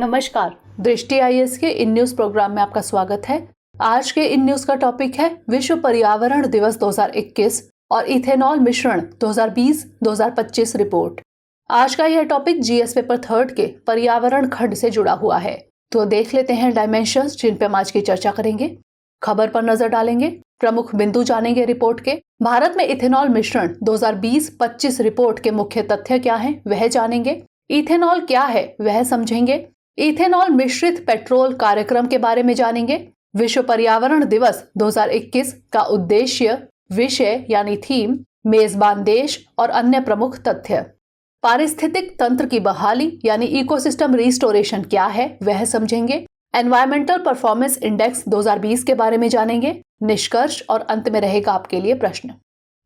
नमस्कार, दृष्टि आईएएस के इन न्यूज प्रोग्राम में आपका स्वागत है। आज के इन न्यूज का टॉपिक है विश्व पर्यावरण दिवस 2021 और इथेनॉल मिश्रण 2020-2025 रिपोर्ट। आज का यह टॉपिक जीएस पेपर 3 के पर्यावरण खंड से जुड़ा हुआ है। तो देख लेते हैं डायमेंशंस जिन पे हम आज की चर्चा करेंगे। खबर पर नजर डालेंगे, प्रमुख बिंदु जानेंगे रिपोर्ट के। भारत में इथेनॉल मिश्रण 2020-25 रिपोर्ट के मुख्य तथ्य क्या हैं वह जानेंगे। इथेनॉल क्या है वह समझेंगे। इथेनॉल मिश्रित पेट्रोल कार्यक्रम के बारे में जानेंगे। विश्व पर्यावरण दिवस 2021 का उद्देश्य, विषय यानी थीम, मेजबान देश और अन्य प्रमुख तथ्य। पारिस्थितिक तंत्र की बहाली यानी इकोसिस्टम रिस्टोरेशन क्या है वह समझेंगे। एनवायरमेंटल परफॉर्मेंस इंडेक्स 2020 के बारे में जानेंगे। निष्कर्ष और अंत में रहेगा आपके लिए प्रश्न।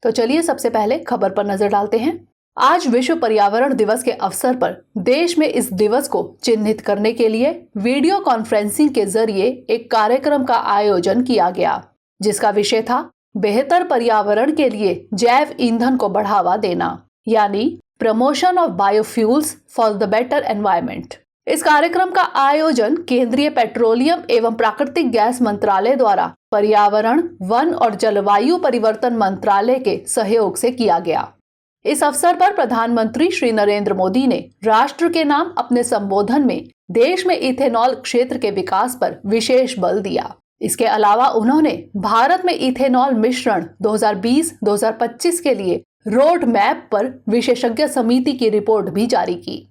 तो चलिए सबसे पहले खबर पर नजर डालते हैं। आज विश्व पर्यावरण दिवस के अवसर पर देश में इस दिवस को चिन्हित करने के लिए वीडियो कॉन्फ्रेंसिंग के जरिए एक कार्यक्रम का आयोजन किया गया, जिसका विषय था बेहतर पर्यावरण के लिए जैव ईंधन को बढ़ावा देना, यानी promotion of biofuels for the better environment. इस कार्यक्रम का आयोजन केंद्रीय पेट्रोलियम एवं प्राकृतिक गैस मंत्रालय द्वारा पर्यावरण, वन और जलवायु परिवर्तन मंत्रालय के सहयोग से किया गया। इस अवसर पर प्रधानमंत्री श्री नरेंद्र मोदी ने राष्ट्र के नाम अपने संबोधन में देश में इथेनॉल क्षेत्र के विकास पर विशेष बल दिया। इसके अलावा उन्होंने भारत में इथेनॉल मिश्रण 2020-2025 के लिए रोड मैप पर विशेषज्ञ समिति की रिपोर्ट भी जारी की।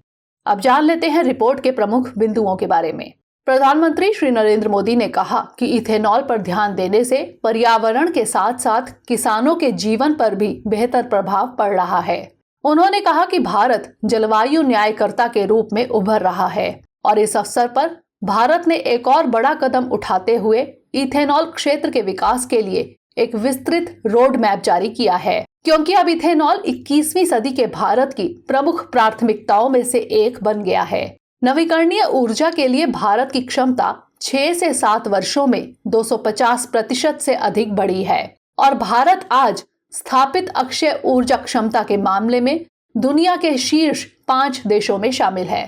अब जान लेते हैं रिपोर्ट के प्रमुख बिंदुओं के बारे में। प्रधानमंत्री श्री नरेंद्र मोदी ने कहा कि इथेनॉल पर ध्यान देने से पर्यावरण के साथ साथ किसानों के जीवन पर भी बेहतर प्रभाव पड़ रहा है। उन्होंने कहा कि भारत जलवायु न्यायकर्ता के रूप में उभर रहा है और इस अवसर पर भारत ने एक और बड़ा कदम उठाते हुए इथेनॉल क्षेत्र के विकास के लिए एक विस्तृत रोड मैप जारी किया है, क्योंकि अब इथेनॉल 21वीं सदी के भारत की प्रमुख प्राथमिकताओं में से एक बन गया है। नवीकरणीय ऊर्जा के लिए भारत की क्षमता 6 से 7 वर्षों में 250% से अधिक बढ़ी है और भारत आज स्थापित अक्षय ऊर्जा क्षमता के मामले में दुनिया के शीर्ष 5 देशों में शामिल है।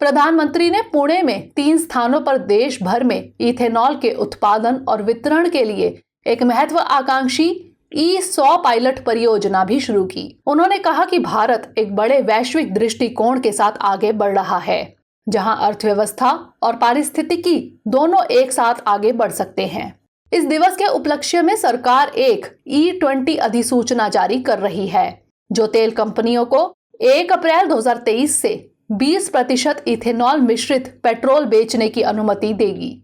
प्रधानमंत्री ने पुणे में 3 स्थानों पर देश भर में इथेनॉल के उत्पादन और वितरण के लिए एक महत्वाकांक्षी E100 पायलट परियोजना भी शुरू की। उन्होंने कहा कि भारत एक बड़े वैश्विक दृष्टिकोण के साथ आगे बढ़ रहा है, जहां अर्थव्यवस्था और पारिस्थितिकी दोनों एक साथ आगे बढ़ सकते हैं। इस दिवस के उपलक्ष्य में सरकार एक E20 अधिसूचना जारी कर रही है, जो तेल कंपनियों को 1 अप्रैल 2023 से 20% इथेनॉल मिश्रित पेट्रोल बेचने की अनुमति देगी।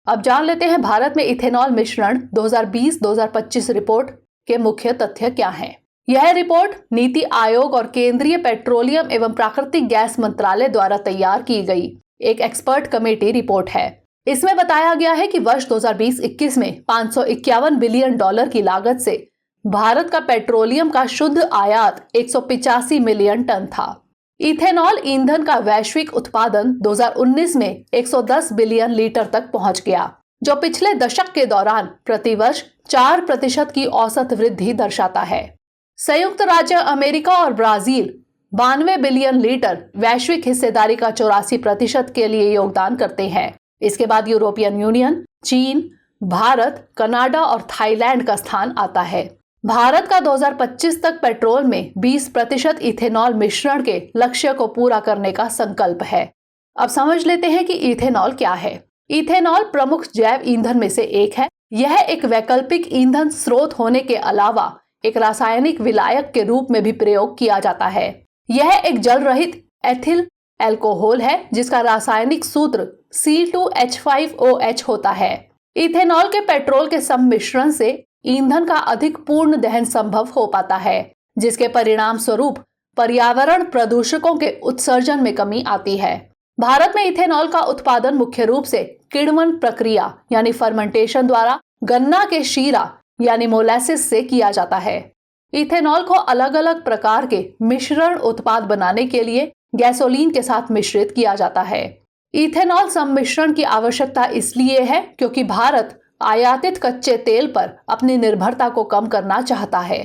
अब जान लेते हैं भारत में इथेनॉल मिश्रण 2020-2025 रिपोर्ट के मुख्य तथ्य क्या हैं। यह रिपोर्ट नीति आयोग और केंद्रीय पेट्रोलियम एवं प्राकृतिक गैस मंत्रालय द्वारा तैयार की गई एक एक्सपर्ट कमेटी रिपोर्ट है। इसमें बताया गया है कि वर्ष 2020-21 में $551 बिलियन की लागत से भारत का पेट्रोलियम का शुद्ध आयात 185 मिलियन टन था। इथेनॉल ईंधन का वैश्विक उत्पादन 2019 में 110 बिलियन लीटर तक पहुंच गया, जो पिछले दशक के दौरान प्रतिवर्ष 4% की औसत वृद्धि दर्शाता है। संयुक्त राज्य अमेरिका और ब्राजील 92 बिलियन लीटर वैश्विक हिस्सेदारी का 84% के लिए योगदान करते हैं। इसके बाद यूरोपियन यूनियन, चीन, भारत, कनाडा और थाईलैंड का स्थान आता है। भारत का 2025 तक पेट्रोल में 20% इथेनॉल मिश्रण के लक्ष्य को पूरा करने का संकल्प है। अब समझ लेते हैं कि इथेनॉल क्या है। इथेनॉल प्रमुख जैव ईंधन में से एक है। यह एक वैकल्पिक ईंधन स्रोत होने के अलावा एक रासायनिक विलायक के रूप में भी प्रयोग किया जाता है। यह एक जल रहित एथिल एल्कोहल है, जिसका रासायनिक सूत्र C2H5OH होता है। इथेनॉल के पेट्रोल के सम्मिश्रण से ईंधन का अधिक पूर्ण दहन संभव हो पाता है, जिसके परिणाम स्वरूप पर्यावरण प्रदूषकों के उत्सर्जन में कमी आती है। भारत में इथेनॉल का उत्पादन मुख्य रूप से किण्वन प्रक्रिया यानी फर्मेंटेशन द्वारा गन्ना के शीरा यानी मोलासिस से किया जाता है। इथेनॉल को अलग अलग प्रकार के मिश्रण उत्पाद बनाने के लिए गैसोलीन के साथ मिश्रित किया जाता है। इथेनॉल सम्मिश्रण की आवश्यकता इसलिए है क्योंकि भारत आयातित कच्चे तेल पर अपनी निर्भरता को कम करना चाहता है।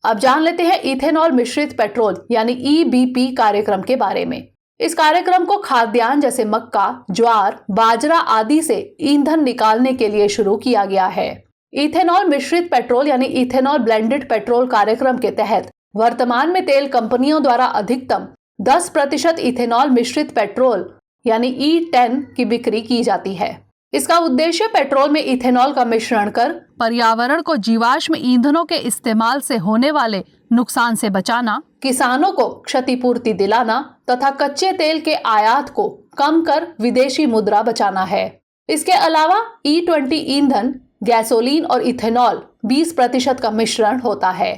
अब जान लेते हैं इथेनॉल मिश्रित पेट्रोल यानी EBP कार्यक्रम के बारे में। इस कार्यक्रम को खाद्यान्न जैसे मक्का, ज्वार, बाजरा आदि से ईंधन निकालने के लिए शुरू किया गया है। इथेनॉल मिश्रित पेट्रोल यानी इथेनॉल ब्लेंडेड पेट्रोल कार्यक्रम के तहत वर्तमान में तेल कंपनियों द्वारा अधिकतम 10% इथेनॉल मिश्रित पेट्रोल यानी E10 की बिक्री की जाती है। इसका उद्देश्य पेट्रोल में इथेनॉल का मिश्रण कर पर्यावरण को जीवाश्म ईंधनों के इस्तेमाल से होने वाले नुकसान से बचाना, किसानों को क्षतिपूर्ति दिलाना तथा कच्चे तेल के आयात को कम कर विदेशी मुद्रा बचाना है। इसके अलावा E20 ईंधन, गैसोलीन और इथेनॉल 20% का मिश्रण होता है।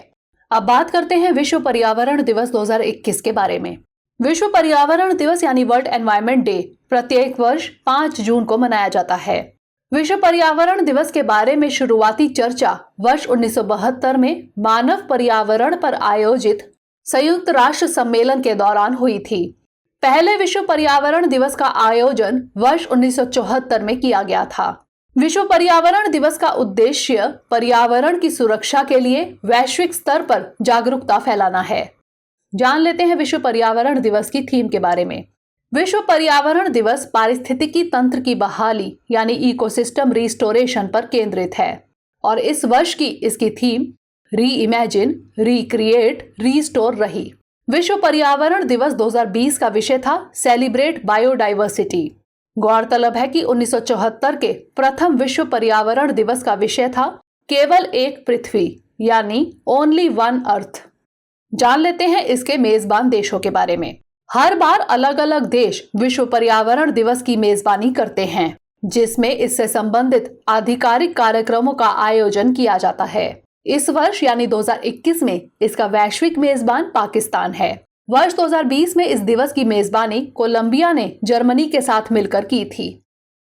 अब बात करते हैं विश्व पर्यावरण दिवस 2021 के बारे में। विश्व पर्यावरण दिवस यानी वर्ल्ड एनवायरनमेंट डे प्रत्येक वर्ष 5 जून को मनाया जाता है। विश्व पर्यावरण दिवस के बारे में शुरुआती चर्चा वर्ष 1972 में मानव पर्यावरण पर आयोजित संयुक्त राष्ट्र सम्मेलन के दौरान हुई थी। पहले विश्व पर्यावरण दिवस का आयोजन वर्ष 1974 में किया गया था। विश्व पर्यावरण दिवस का उद्देश्य पर्यावरण की सुरक्षा के लिए वैश्विक स्तर पर जागरूकता फैलाना है। जान लेते हैं विश्व पर्यावरण दिवस की थीम के बारे में। विश्व पर्यावरण दिवस पारिस्थितिकी तंत्र की बहाली यानी इकोसिस्टम रिस्टोरेशन पर केंद्रित है और इस वर्ष की इसकी थीम री इमेजिन, रिक्रिएट, रिस्टोर रही। विश्व पर्यावरण दिवस 2020 का विषय था सेलिब्रेट बायोडाइवर्सिटी। गौरतलब है कि 1974 के प्रथम विश्व पर्यावरण दिवस का विषय था केवल एक पृथ्वी यानी ओनली वन अर्थ। जान लेते हैं इसके मेजबान देशों के बारे में। हर बार अलग अलग देश विश्व पर्यावरण दिवस की मेजबानी करते हैं, जिसमें इससे संबंधित आधिकारिक कार्यक्रमों का आयोजन किया जाता है। इस वर्ष यानी 2021 में इसका वैश्विक मेजबान पाकिस्तान है। वर्ष 2020 में इस दिवस की मेजबानी कोलंबिया ने जर्मनी के साथ मिलकर की थी।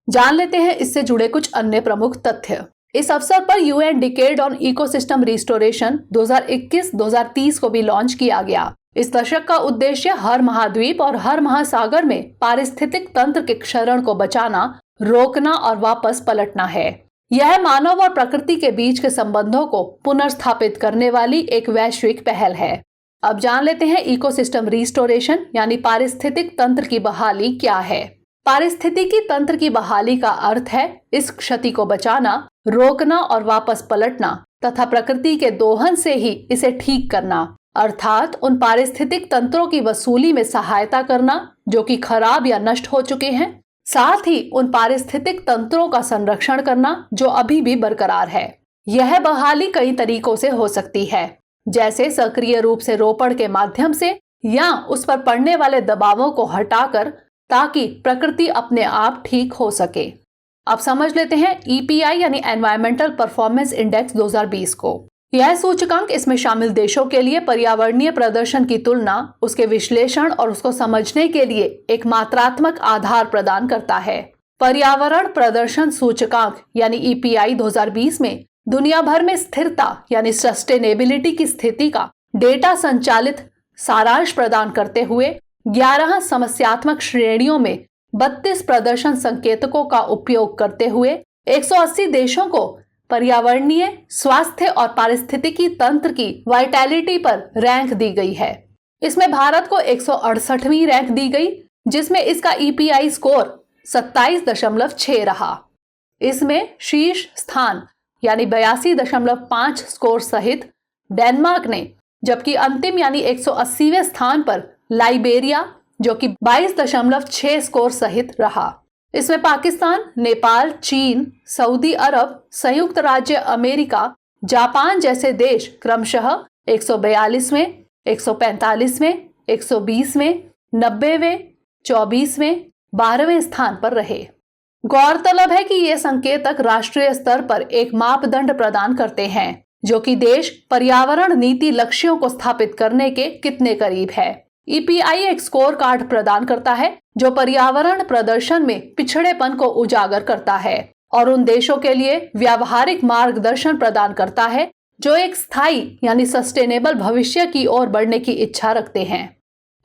जान लेते हैं इससे जुड़े कुछ अन्य प्रमुख तथ्य। इस अवसर पर UN decade on ecosystem restoration 2021-2030 को भी लॉन्च किया गया। इस दशक का उद्देश्य हर महाद्वीप और हर महासागर में पारिस्थितिक तंत्र के क्षरण को बचाना, रोकना और वापस पलटना है। यह मानव और प्रकृति के बीच के संबंधों को पुनर्स्थापित करने वाली एक वैश्विक पहल है। अब जान लेते हैं इकोसिस्टम रिस्टोरेशन यानी पारिस्थितिक तंत्र की बहाली क्या है। पारिस्थितिकी तंत्र की बहाली का अर्थ है इस क्षति को बचाना, रोकना और वापस पलटना तथा प्रकृति के दोहन से ही इसे ठीक करना, अर्थात उन पारिस्थितिक तंत्रों की वसूली में सहायता करना जो कि खराब या नष्ट हो चुके हैं, साथ ही उन पारिस्थितिक तंत्रों का संरक्षण करना जो अभी भी बरकरार है। यह बहाली कई तरीकों से हो सकती है, जैसे सक्रिय रूप से रोपण के माध्यम से या उस पर पड़ने वाले दबावों को हटाकर, ताकि प्रकृति अपने आप ठीक हो सके। अब समझ लेते हैं EPI यानी एनवायरमेंटल परफॉर्मेंस इंडेक्स 2020 को। यह सूचकांक इसमें शामिल देशों के लिए पर्यावरणीय प्रदर्शन की तुलना, उसके विश्लेषण और उसको समझने के लिए एक मात्रात्मक आधार प्रदान करता है। पर्यावरण प्रदर्शन सूचकांक यानी EPI 2020 में दुनिया भर में स्थिरता यानी सस्टेनेबिलिटी की स्थिति का डेटा संचालित सारांश प्रदान करते हुए 11 समस्यात्मक श्रेणियों में 32 प्रदर्शन संकेतकों का उपयोग करते हुए 180 देशों को पर्यावरणीय, स्वास्थ्य और पारिस्थितिकी तंत्र की वाइटैलिटी पर रैंक दी गई है। इसमें भारत को 168वीं रैंक दी गई, जिसमें इसका EPI स्कोर 27.6 रहा। इसमें शीर्ष स्थान यानी 82.5 स्कोर सहित डेनमार्क ने, जबकि अंतिम यानी 180वें स्थान पर लाइबेरिया जो कि 22.6 स्कोर सहित रहा। इसमें पाकिस्तान, नेपाल, चीन, सऊदी अरब, संयुक्त राज्य अमेरिका, जापान जैसे देश क्रमशः 142वें, 145वें, 120वें, 90वें, 24वें, 12वें स्थान पर रहे। गौरतलब है कि ये संकेतक राष्ट्रीय स्तर पर एक मापदंड प्रदान करते हैं जो कि देश पर्यावरण नीति लक्ष्यों को स्थापित करने के कितने करीब है। EPI एक स्कोर कार्ड प्रदान करता है जो पर्यावरण प्रदर्शन में पिछड़ेपन को उजागर करता है और उन देशों के लिए व्यावहारिक मार्गदर्शन प्रदान करता है जो एक स्थायी यानी सस्टेनेबल भविष्य की ओर बढ़ने की इच्छा रखते हैं।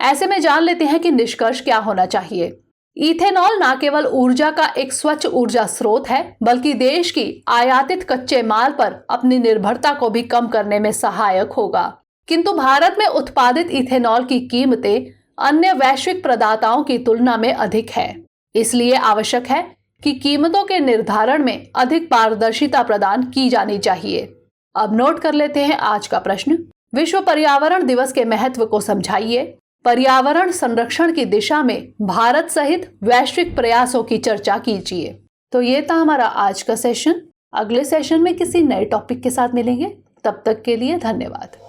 ऐसे में जान लेते हैं कि निष्कर्ष क्या होना चाहिए। इथेनॉल न केवल ऊर्जा का एक स्वच्छ ऊर्जा स्रोत है, बल्कि देश की आयातित कच्चे माल पर अपनी निर्भरता को भी कम करने में सहायक होगा। किंतु भारत में उत्पादित इथेनॉल की कीमतें अन्य वैश्विक प्रदाताओं की तुलना में अधिक है। इसलिए आवश्यक है कि कीमतों के निर्धारण में अधिक पारदर्शिता प्रदान की जानी चाहिए। अब नोट कर लेते हैं आज का प्रश्न। विश्व पर्यावरण दिवस के महत्व को समझाइए। पर्यावरण संरक्षण की दिशा में भारत सहित वैश्विक प्रयासों की चर्चा कीजिए। तो ये था हमारा आज का सेशन। अगले सेशन में किसी नए टॉपिक के साथ मिलेंगे। तब तक के लिए धन्यवाद।